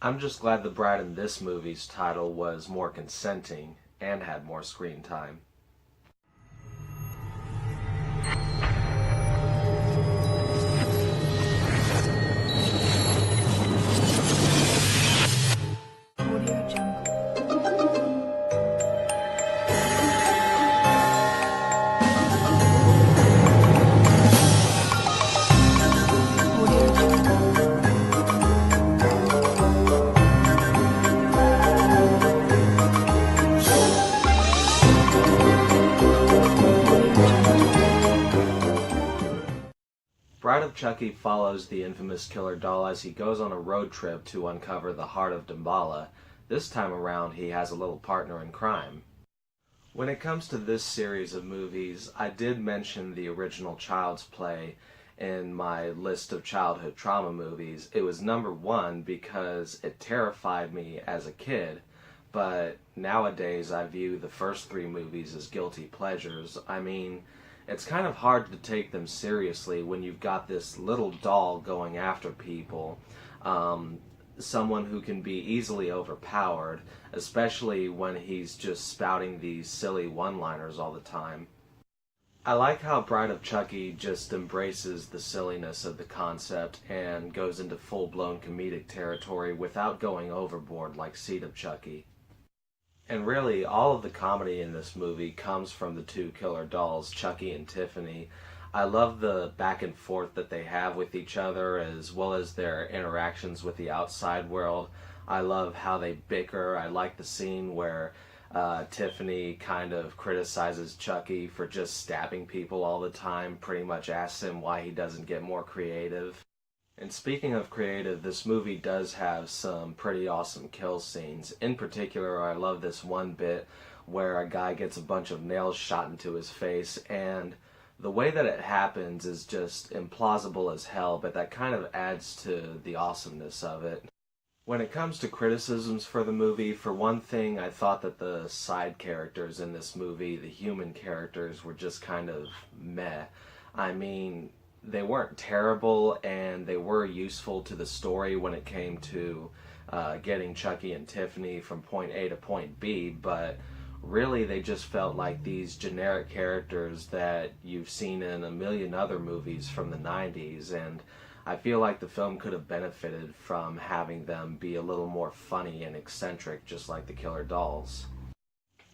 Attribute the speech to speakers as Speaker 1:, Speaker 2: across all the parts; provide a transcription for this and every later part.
Speaker 1: I'm just glad the bride in this movie's title was more consenting and had more screen time.
Speaker 2: Audio Jungle. Audio Jungle.
Speaker 1: Bride of Chucky follows the infamous killer doll as he goes on a road trip to uncover the heart of Damballa. This time around, he has a little partner in crime. When it comes to this series of movies, I did mention the original Child's Play in my list of childhood trauma movies. It was number one because it terrified me as a kid, but nowadays I view the first three movies as guilty pleasures. I mean, it's kind of hard to take them seriously when you've got this little doll going after people. Someone who can be easily overpowered, especially when he's just spouting these silly one-liners all the time. I like how Bride of Chucky just embraces the silliness of the concept and goes into full-blown comedic territory without going overboard like Seed of Chucky. And really, all of the comedy in this movie comes from the two killer dolls, Chucky and Tiffany. I love the back and forth that they have with each other, as well as their interactions with the outside world. I love how they bicker. I like the scene where Tiffany kind of criticizes Chucky for just stabbing people all the time, pretty much asks him why he doesn't get more creative. And speaking of creative, this movie does have some pretty awesome kill scenes. In particular, I love this one bit where a guy gets a bunch of nails shot into his face, and the way that it happens is just implausible as hell, but that kind of adds to the awesomeness of it. When it comes to criticisms for the movie, for one thing, I thought that the side characters in this movie, the human characters, were just kind of meh. I mean, they weren't terrible, and they were useful to the story when it came to getting Chucky and Tiffany from point A to point B, but really they just felt like these generic characters that you've seen in a million other movies from the 90s, and I feel like the film could have benefited from having them be a little more funny and eccentric, just like the killer dolls.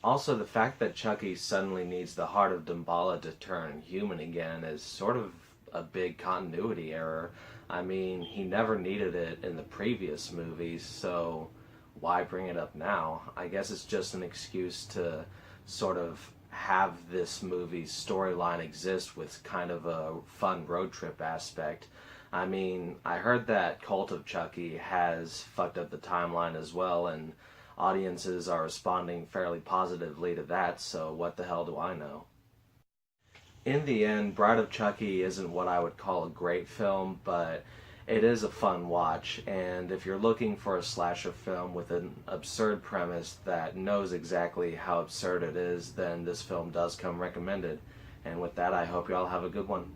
Speaker 1: Also, the fact that Chucky suddenly needs the heart of Damballa to turn human again is sort of a big continuity error. I mean, he never needed it in the previous movies, so why bring it up now? I guess it's just an excuse to sort of have this movie's storyline exist with kind of a fun road trip aspect. I mean, I heard that Cult of Chucky has fucked up the timeline as well, and audiences are responding fairly positively to that, so what the hell do I know? In the end, Bride of Chucky isn't what I would call a great film, but it is a fun watch, and if you're looking for a slasher film with an absurd premise that knows exactly how absurd it is, then this film does come recommended. And with that, I hope you all have a good one.